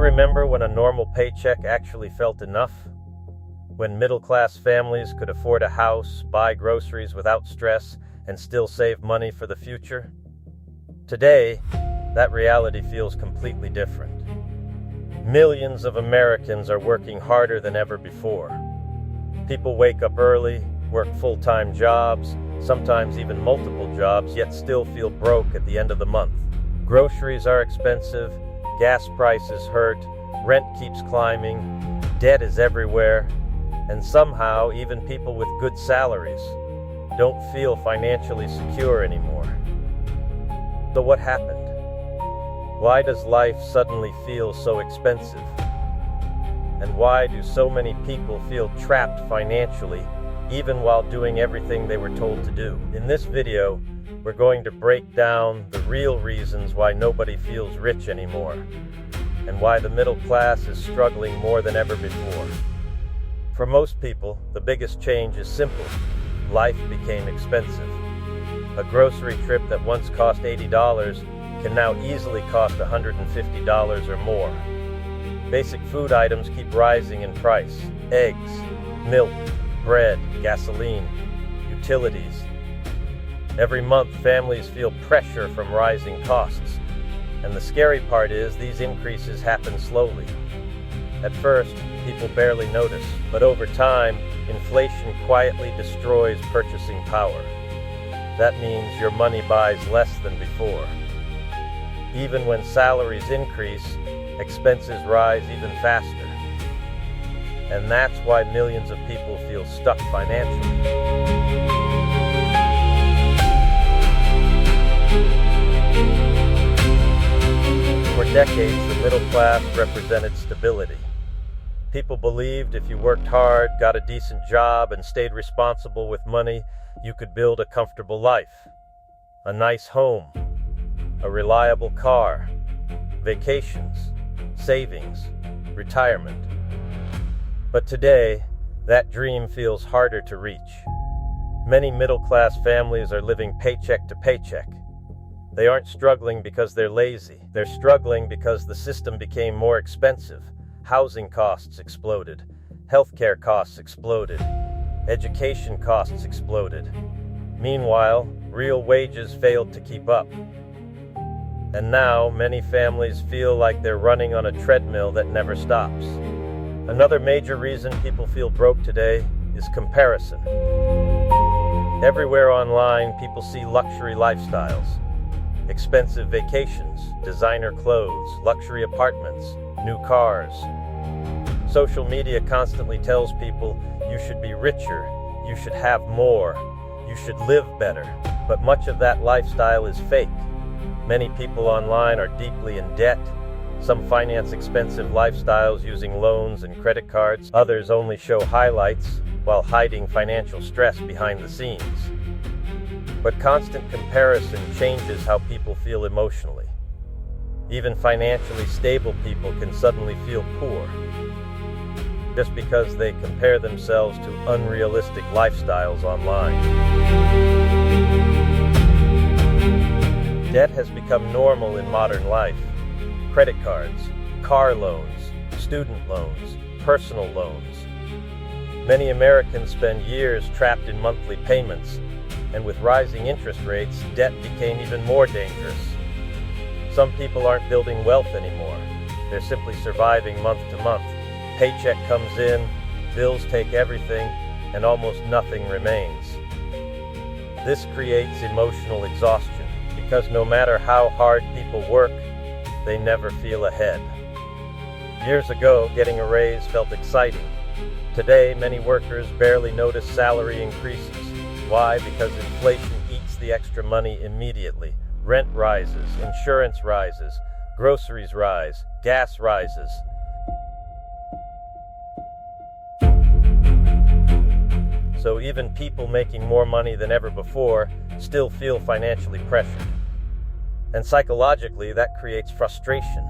remember when a normal paycheck actually felt enough? When middle-class families could afford a house, buy groceries without stress, and still save money for the future? Today, that reality feels completely different. Millions of Americans are working harder than ever before. People wake up early, work full-time jobs, sometimes even multiple jobs, yet still feel broke at the end of the month. Groceries are expensive, gas prices hurt, rent keeps climbing, debt is everywhere, and somehow even people with good salaries don't feel financially secure anymore. So what happened? Why does life suddenly feel so expensive? And why do so many people feel trapped financially, even while doing everything they were told to do? In this video, we're going to break down the real reasons why nobody feels rich anymore, and why the middle class is struggling more than ever before. For most people, the biggest change is simple. Life became expensive. A grocery trip that once cost $80 can now easily cost $150 or more. Basic food items keep rising in price. Eggs, milk, bread, gasoline, utilities. Every month, families feel pressure from rising costs. And the scary part is these increases happen slowly. At first, people barely notice, but over time, inflation quietly destroys purchasing power. That means your money buys less than before. Even when salaries increase, expenses rise even faster. And that's why millions of people feel stuck financially. For decades, the middle class represented stability. People believed if you worked hard, got a decent job, and stayed responsible with money, you could build a comfortable life. A nice home, a reliable car, vacations, savings, retirement. But today, that dream feels harder to reach. Many middle-class families are living paycheck to paycheck. They aren't struggling because they're lazy. They're struggling because the system became more expensive. Housing costs exploded. Healthcare costs exploded. Education costs exploded. Meanwhile, real wages failed to keep up. And now, many families feel like they're running on a treadmill that never stops. Another major reason people feel broke today is comparison. Everywhere online, people see luxury lifestyles. Expensive vacations, designer clothes, luxury apartments, new cars. Social media constantly tells people you should be richer, you should have more, you should live better. But much of that lifestyle is fake. Many people online are deeply in debt. Some finance expensive lifestyles using loans and credit cards. Others only show highlights while hiding financial stress behind the scenes. But constant comparison changes how people feel emotionally. Even financially stable people can suddenly feel poor, just because they compare themselves to unrealistic lifestyles online. Debt has become normal in modern life. Credit cards, car loans, student loans, personal loans. Many Americans spend years trapped in monthly payments, and with rising interest rates, debt became even more dangerous. Some people aren't building wealth anymore. They're simply surviving month to month. Paycheck comes in, bills take everything, and almost nothing remains. This creates emotional exhaustion, because no matter how hard people work, they never feel ahead. Years ago, getting a raise felt exciting. Today, many workers barely notice salary increases. Why? Because inflation eats the extra money immediately. Rent rises, insurance rises, groceries rise, gas rises. So even people making more money than ever before still feel financially pressured. And psychologically, that creates frustration.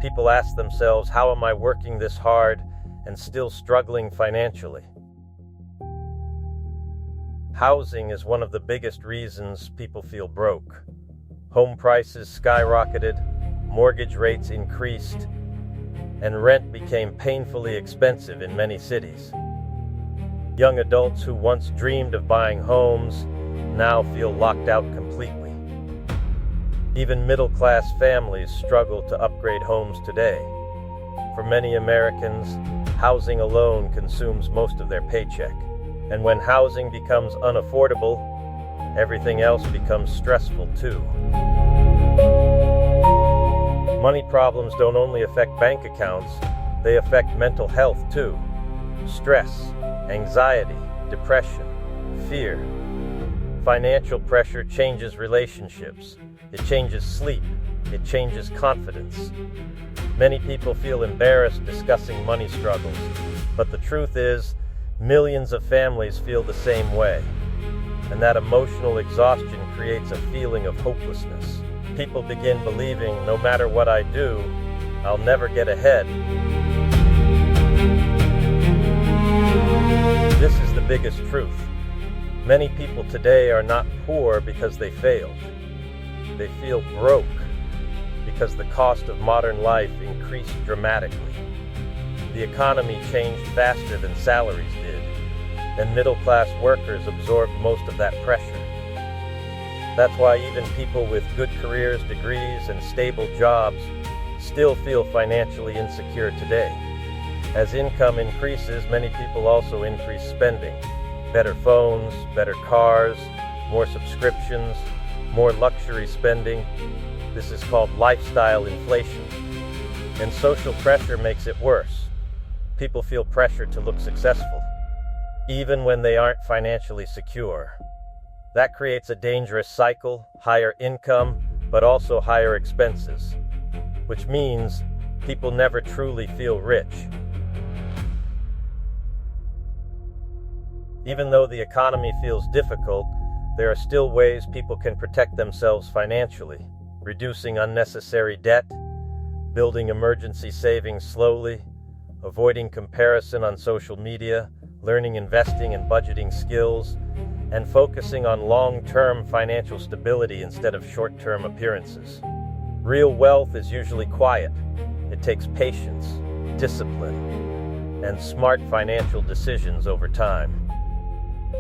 People ask themselves, how am I working this hard and still struggling financially? Housing is one of the biggest reasons people feel broke. Home prices skyrocketed, mortgage rates increased, and rent became painfully expensive in many cities. Young adults who once dreamed of buying homes now feel locked out completely. Even middle-class families struggle to upgrade homes today. For many Americans, housing alone consumes most of their paycheck. And when housing becomes unaffordable, everything else becomes stressful too. Money problems don't only affect bank accounts, they affect mental health too. Stress, anxiety, depression, fear. Financial pressure changes relationships. It changes sleep. It changes confidence. Many people feel embarrassed discussing money struggles, but the truth is, millions of families feel the same way. And that emotional exhaustion creates a feeling of hopelessness. People begin believing, no matter what I do, I'll never get ahead. This is the biggest truth. Many people today are not poor because they failed. They feel broke because the cost of modern life increased dramatically. The economy changed faster than salaries did, and middle-class workers absorbed most of that pressure. That's why even people with good careers, degrees, and stable jobs still feel financially insecure today. As income increases, many people also increase spending. Better phones, better cars, more subscriptions, more luxury spending. This is called lifestyle inflation. And social pressure makes it worse. People feel pressure to look successful, even when they aren't financially secure. That creates a dangerous cycle: higher income, but also higher expenses, which means people never truly feel rich. Even though the economy feels difficult, there are still ways people can protect themselves financially: reducing unnecessary debt, building emergency savings slowly, avoiding comparison on social media, learning investing and budgeting skills, and focusing on long-term financial stability instead of short-term appearances. Real wealth is usually quiet. It takes patience, discipline, and smart financial decisions over time.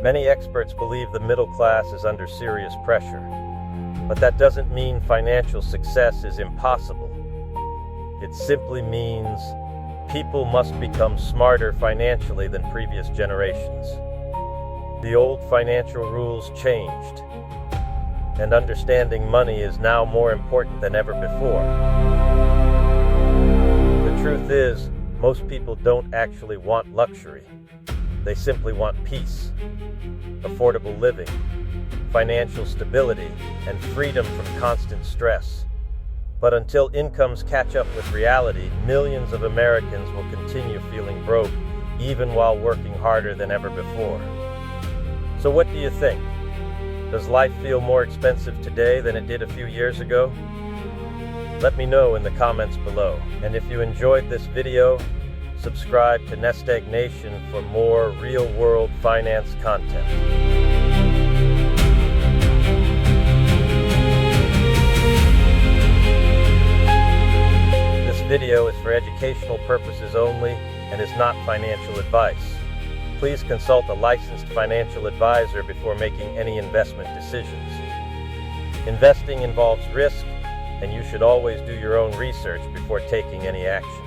Many experts believe the middle class is under serious pressure, but that doesn't mean financial success is impossible. It simply means people must become smarter financially than previous generations. The old financial rules changed, and understanding money is now more important than ever before. The truth is, most people don't actually want luxury. They simply want peace, affordable living, financial stability, and freedom from constant stress. But until incomes catch up with reality, millions of Americans will continue feeling broke, even while working harder than ever before. So what do you think? Does life feel more expensive today than it did a few years ago? Let me know in the comments below. And if you enjoyed this video, subscribe to Nest Egg Nation for more real-world finance content. This video is for educational purposes only and is not financial advice. Please consult a licensed financial advisor before making any investment decisions. Investing involves risk, and you should always do your own research before taking any action.